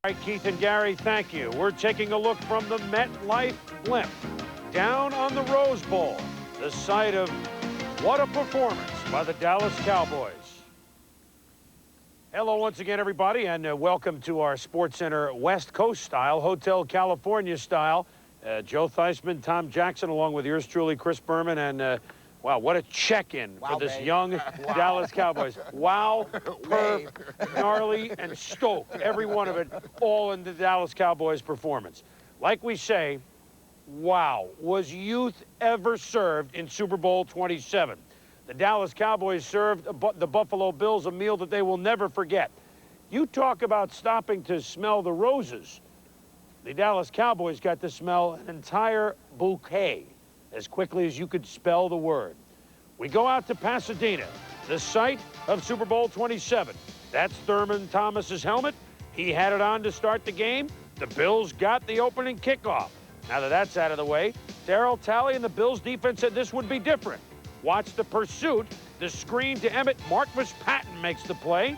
All right, Keith and Gary, thank you. We're taking a look from the MetLife blimp down on the Rose Bowl, the site of what a performance by the Dallas Cowboys. Hello once again, everybody, and welcome to our SportsCenter West Coast style, Hotel California style. Joe Theismann, Tom Jackson, along with yours truly, Chris Berman, and wow, what a check-in for this young Dallas Cowboys. Wow, perf, gnarly, and stoked. Every one of it, all in the Dallas Cowboys performance. Like we say, wow, was youth ever served in Super Bowl XXVII? The Dallas Cowboys served the Buffalo Bills a meal that they will never forget. You talk about stopping to smell the roses. The Dallas Cowboys got to smell an entire bouquet as quickly as you could spell the word. We go out to Pasadena, the site of Super Bowl XXVII. That's Thurman Thomas's helmet. He had it on to start the game. The Bills got the opening kickoff. Now that that's out of the way, Darryl Talley and the Bills defense said this would be different. Watch the pursuit. The screen to Emmett. Marquis Patton makes the play.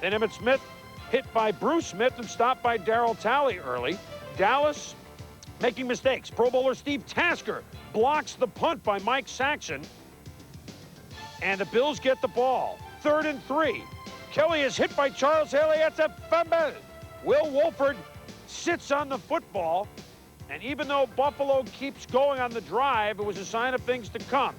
Then Emmett Smith hit by Bruce Smith and stopped by Darryl Talley early. Dallas making mistakes. Pro Bowler Steve Tasker blocks the punt by Mike Saxon. And the Bills get the ball. 3rd and 3. Kelly is hit by Charles Haley. That's a fumble. Will Wolford sits on the football. And even though Buffalo keeps going on the drive, it was a sign of things to come.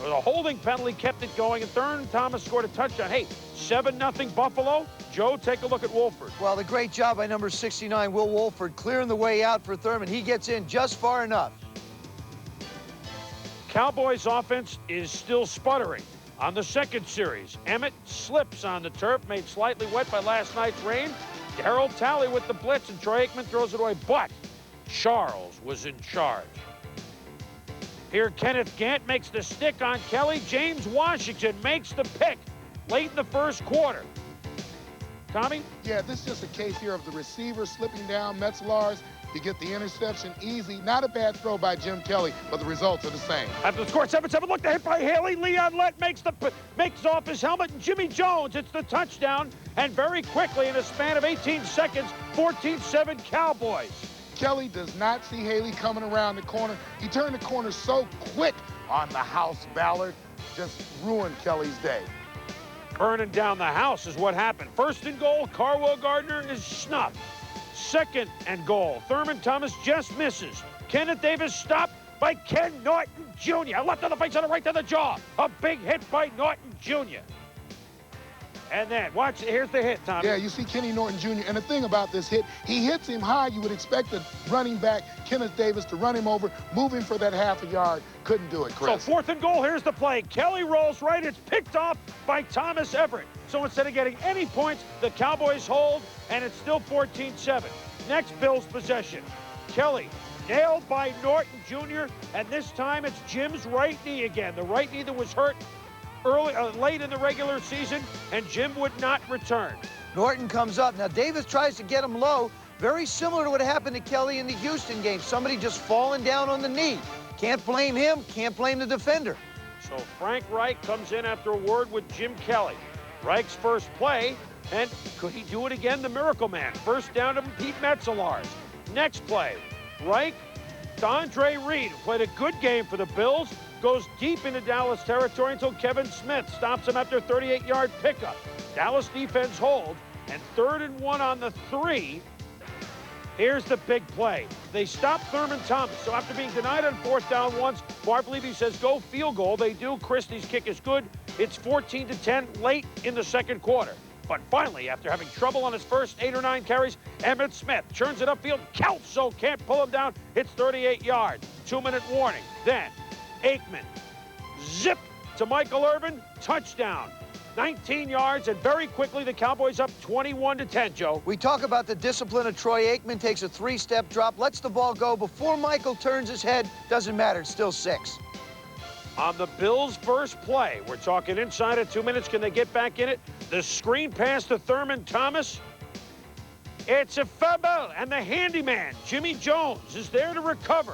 The holding penalty kept it going, and Thurman Thomas scored a touchdown. Hey, 7-0 Buffalo. Joe, take a look at Wolford. Well, the great job by number 69, Will Wolford, clearing the way out for Thurman. He gets in just far enough. Cowboys offense is still sputtering. On the second series, Emmett slips on the turf, made slightly wet by last night's rain. Darryl Talley with the blitz, and Troy Aikman throws it away, but Charles was in charge. Here, Kenneth Gant makes the stick on Kelly. James Washington makes the pick late in the first quarter. Tommy? Yeah, this is just a case here of the receiver slipping down. Metzelaars, you get the interception easy. Not a bad throw by Jim Kelly, but the results are the same. After the score, 7-7, look, the hit by Haley. Leon Lett makes off his helmet, and Jimmy Jones, it's the touchdown. And very quickly, in a span of 18 seconds, 14-7 Cowboys. Kelly does not see Haley coming around the corner. He turned the corner so quick on the house Ballard, just ruined Kelly's day. Burning down the house is what happened. 1st and goal, Carwell Gardner is snuffed. 2nd and goal, Thurman Thomas just misses. Kenneth Davis stopped by Ken Norton Jr. Left to the face and a right to the jaw. A big hit by Norton Jr. And then, watch, here's the hit, Tommy. Yeah, you see Kenny Norton Jr. And the thing about this hit, he hits him high. You would expect the running back, Kenneth Davis, to run him over, move him for that half a yard. Couldn't do it, Chris. So 4th and goal, here's the play. Kelly rolls right. It's picked off by Thomas Everett. So instead of getting any points, the Cowboys hold, and it's still 14-7. Next Bills possession. Kelly nailed by Norton Jr., and this time it's Jim's right knee again. The right knee that was hurt late in the regular season, and Jim would not return. Norton comes up. Now, Davis tries to get him low. Very similar to what happened to Kelly in the Houston game. Somebody just falling down on the knee. Can't blame him, can't blame the defender. So Frank Reich comes in after a word with Jim Kelly. Reich's first play, and could he do it again? The Miracle Man. First down to Pete Metzelaars. Next play, Reich, Andre Reed, who played a good game for the Bills, goes deep into Dallas territory until Kevin Smith stops him after a 38-yard pickup. Dallas defense hold, and 3rd and 1 on the 3. Here's the big play. They stop Thurman Thomas. So after being denied on 4th down once, Barb Levy says go field goal. They do. Christie's kick is good. It's 14-10 late in the second quarter. But finally, after having trouble on his first 8 or 9 carries, Emmett Smith churns it upfield. Kelso can't pull him down. It's 38 yards. 2-minute warning. Then Aikman, zip to Michael Irvin, touchdown. 19 yards, and very quickly the Cowboys up 21-10, Joe. We talk about the discipline of Troy Aikman, takes a 3-step drop, lets the ball go before Michael turns his head. Doesn't matter, it's still 6. On the Bills' first play, we're talking inside of 2 minutes. Can they get back in it? The screen pass to Thurman Thomas. It's a fumble, and the handyman, Jimmy Jones, is there to recover.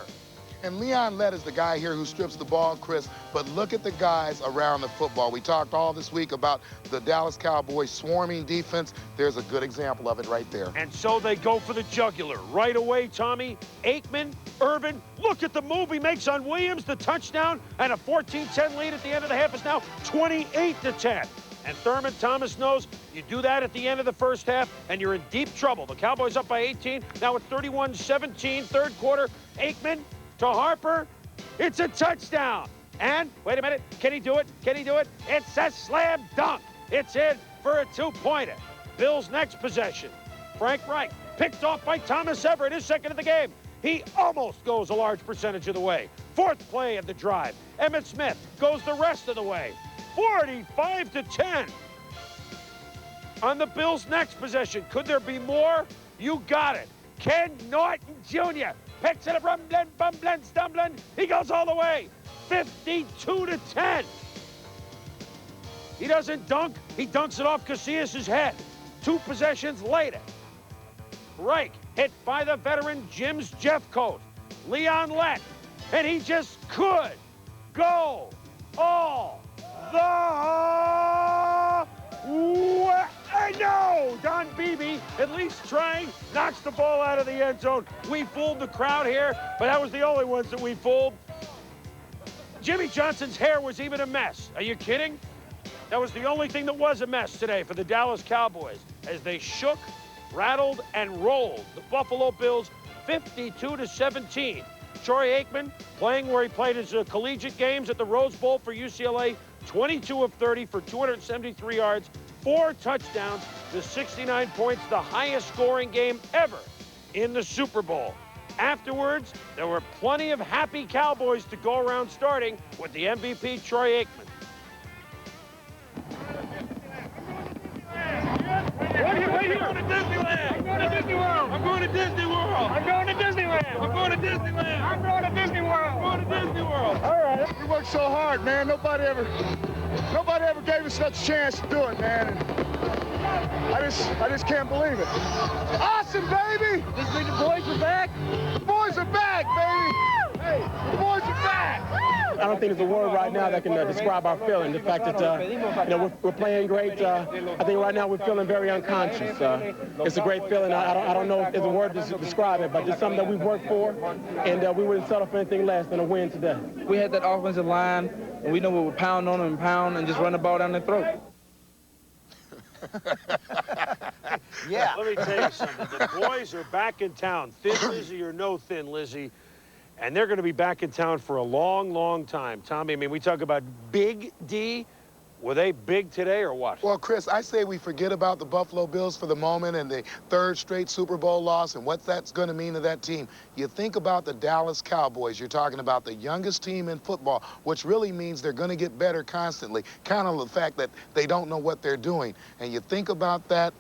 And Leon Lett is the guy here who strips the ball, Chris, but look at the guys around the football. We talked all this week about the Dallas Cowboys swarming defense. There's a good example of it right there. And so they go for the jugular. Right away, Tommy, Aikman, Irvin, look at the move he makes on Williams, the touchdown, and a 14-10 lead at the end of the half is now 28-10. And Thurman Thomas knows you do that at the end of the first half, and you're in deep trouble. The Cowboys up by 18. Now it's 31-17, third quarter. Aikman to Harper. It's a touchdown. And, wait a minute, can he do it? Can he do it? It's a slam dunk. It's in for a two-pointer. Bills' next possession. Frank Reich picked off by Thomas Everett, his second of the game. He almost goes a large percentage of the way. Fourth play of the drive. Emmitt Smith goes the rest of the way. 45-10 on the Bills' next possession. Could there be more? You got it. Ken Norton Jr. picks it up, rumbling, stumbling. He goes all the way. 52-10. He doesn't dunk. He dunks it off Casillas' head. Two possessions later. Reich hit by the veteran Jim's Jeffcoat. Leon Lett. And he just could go all no! Don Beebe, at least trying, knocks the ball out of the end zone. We fooled the crowd here, but that was the only ones that we fooled. Jimmy Johnson's hair was even a mess. Are you kidding? That was the only thing that was a mess today for the Dallas Cowboys as they shook, rattled, and rolled the Buffalo Bills 52-17. Troy Aikman, playing where he played his collegiate games at the Rose Bowl for UCLA, 22 of 30 for 273 yards, 4 touchdowns, the 69 points, the highest scoring game ever in the Super Bowl. Afterwards, there were plenty of happy Cowboys to go around, starting with the MVP, Troy Aikman. I'm going to Disneyland. I'm going to Disney World. I'm going to Disney World. I'm going to Disneyland. I'm going to Disneyland. I'm going to Disney World. I'm going to Disney World. All right. We worked so hard, man. Nobody ever gave us such a chance to do it, man. And I just can't believe it. Awesome, baby. This mean the boys are back? The boys are back, baby. Hey, the boys are back. I don't think there's a word right now that can describe our feeling. The fact that we're playing great. I think right now we're feeling very unconscious. It's a great feeling. I don't know if there's a word to describe it, but it's something that we've worked for, and we wouldn't settle for anything less than a win today. We had that offensive line, and we know we would pound on them and just run the ball down their throat. Yeah. Let me tell you something. The boys are back in town. Thin Lizzy or no Thin Lizzy. And they're going to be back in town for a long, long time. Tommy, I mean, we talk about Big D. Were they big today or what? Well, Chris, I say we forget about the Buffalo Bills for the moment and the third straight Super Bowl loss and what that's going to mean to that team. You think about the Dallas Cowboys. You're talking about the youngest team in football, which really means they're going to get better constantly. Kind of the fact that they don't know what they're doing. And you think about that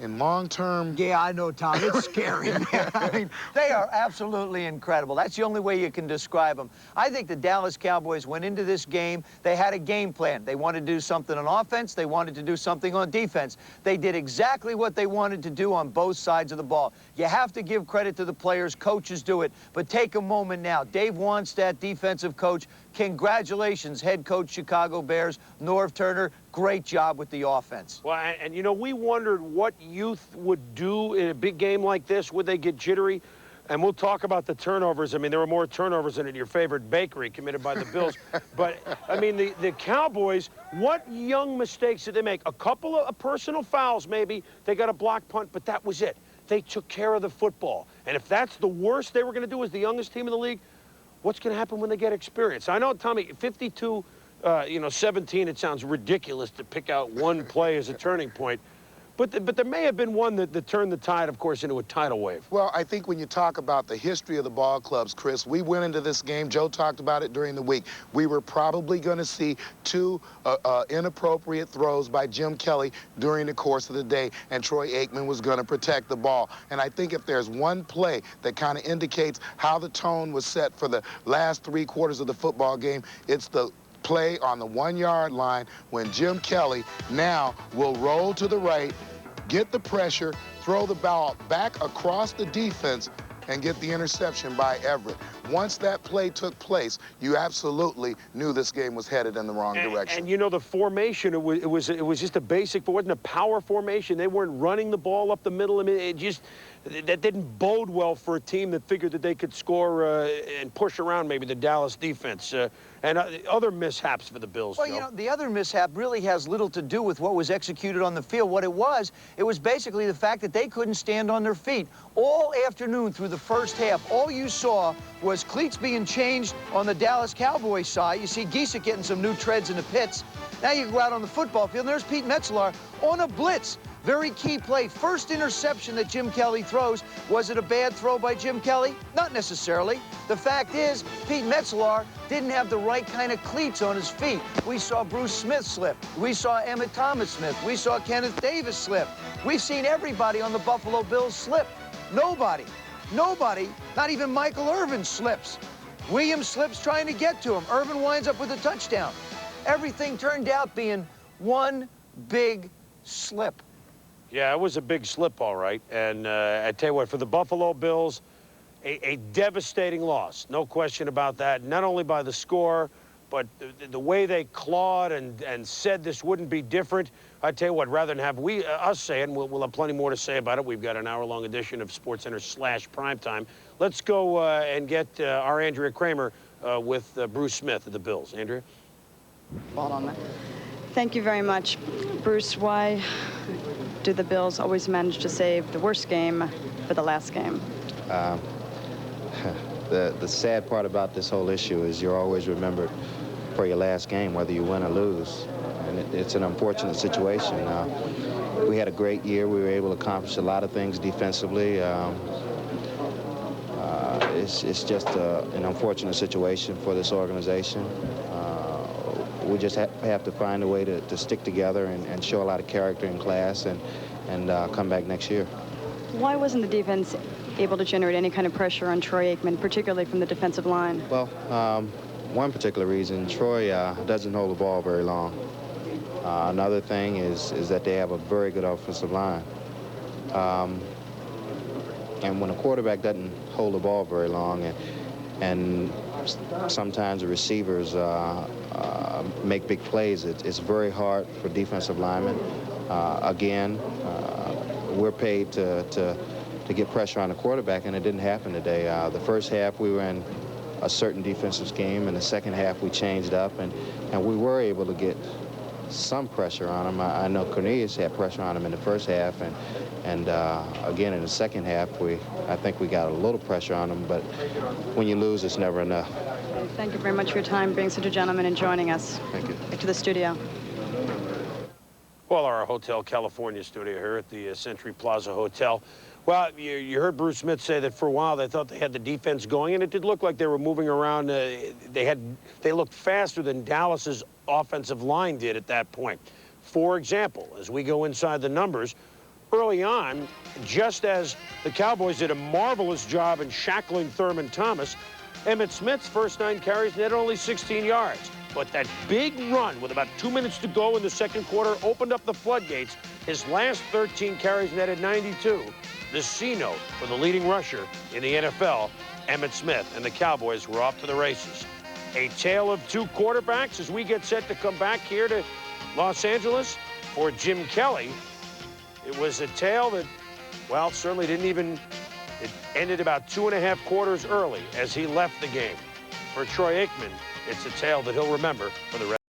in long-term. Yeah, I know, Tom. It's scary, man. I mean, they are absolutely incredible. That's the only way you can describe them. I think the Dallas Cowboys went into this game. They had a game plan. They wanted to do something on offense. They wanted to do something on defense. They did exactly what they wanted to do on both sides of the ball. You have to give credit to the players. Coaches do it. But take a moment now. Dave Wannstedt, defensive coach, congratulations, head coach, Chicago Bears, Norv Turner. Great job with the offense. Well, and you know, we wondered what youth would do in a big game like this. Would they get jittery? And we'll talk about the turnovers. I mean, there were more turnovers than at your favorite bakery committed by the Bills. But, I mean, the Cowboys, what young mistakes did they make? A couple of personal fouls, maybe. They got a block punt, but that was it. They took care of the football. And if that's the worst they were going to do as the youngest team in the league, what's going to happen when they get experience? I know, Tommy, 17, it sounds ridiculous to pick out one play as a turning point. But there may have been one that turned the tide, of course, into a tidal wave. Well, I think when you talk about the history of the ball clubs, Chris, we went into this game, Joe talked about it during the week, we were probably going to see 2 inappropriate throws by Jim Kelly during the course of the day, and Troy Aikman was going to protect the ball. And I think if there's one play that kind of indicates how the tone was set for the last 3 quarters of the football game, it's the play on the 1-yard line when Jim Kelly now will roll to the right, get the pressure, throw the ball back across the defense, and get the interception by Everett. Once that play took place, you absolutely knew this game was headed in the wrong direction. And you know, the formation, it was just a basic, it wasn't a power formation. They weren't running the ball up the middle. I mean, that didn't bode well for a team that figured that they could score and push around maybe the Dallas defense. And other mishaps for the Bills, Well, Joe. you know, the other mishap really has little to do with what was executed on the field. What it was basically the fact that they couldn't stand on their feet. All afternoon through the first half, all you saw was cleats being changed on the Dallas Cowboys side. You see Giesick getting some new treads in the pits. Now you go out on the football field, and there's Pete Metzelaar on a blitz. Very key play. First interception that Jim Kelly throws. Was it a bad throw by Jim Kelly? Not necessarily. The fact is, Pete Metzelaar didn't have the right kind of cleats on his feet. We saw Bruce Smith slip. We saw Emmett Thomas Smith. We saw Kenneth Davis slip. We've seen everybody on the Buffalo Bills slip. Nobody, not even Michael Irvin slips. Williams slips trying to get to him. Irvin winds up with a touchdown. Everything turned out being one big slip. Yeah, it was a big slip, all right. And I tell you what, for the Buffalo Bills, a devastating loss. No question about that. Not only by the score, but the way they clawed and said this wouldn't be different. I tell you what, rather than have us say it, and we'll have plenty more to say about it. We've got an hour-long edition of SportsCenter /Primetime. Let's go and get our Andrea Kramer with Bruce Smith of the Bills. Andrea? Hold on there. Thank you very much. Bruce, why do the Bills always manage to save the worst game for the last game? The sad part about this whole issue is you're always remembered for your last game, whether you win or lose. And it's an unfortunate situation. We had a great year. We were able to accomplish a lot of things defensively. It's just an unfortunate situation for this organization. We just have to find a way to stick together and show a lot of character and class and come back next year. Why wasn't the defense able to generate any kind of pressure on Troy Aikman, particularly from the defensive line? Well, one particular reason, Troy doesn't hold the ball very long. Another thing is that they have a very good offensive line. And when a quarterback doesn't hold the ball very long and sometimes the receivers make big plays, it's very hard for defensive linemen. Again, we're paid to get pressure on the quarterback, and it didn't happen today. The first half we were in a certain defensive scheme, and the second half we changed up, and we were able to get some pressure on him. I know Cornelius had pressure on him in the first half, and again in the second half I think we got a little pressure on him, but when you lose, it's never enough. Thank you very much for your time, being such a gentleman and joining us. Thank you. Back to the studio. Well, our Hotel California studio here at the Century Plaza Hotel. Well, you heard Bruce Smith say that for a while they thought they had the defense going, and it did look like they were moving around. They looked faster than Dallas's offensive line did at that point. For example, as we go inside the numbers, early on, just as the Cowboys did a marvelous job in shackling Thurman Thomas, Emmitt Smith's first 9 carries netted only 16 yards. But that big run with about 2 minutes to go in the second quarter opened up the floodgates. His last 13 carries netted 92. The C-note for the leading rusher in the NFL, Emmitt Smith, and the Cowboys were off to the races. A tale of two quarterbacks as we get set to come back here to Los Angeles for Jim Kelly. It was a tale that, well, certainly didn't even, it ended about 2.5 quarters early as he left the game. For Troy Aikman, it's a tale that he'll remember for the rest.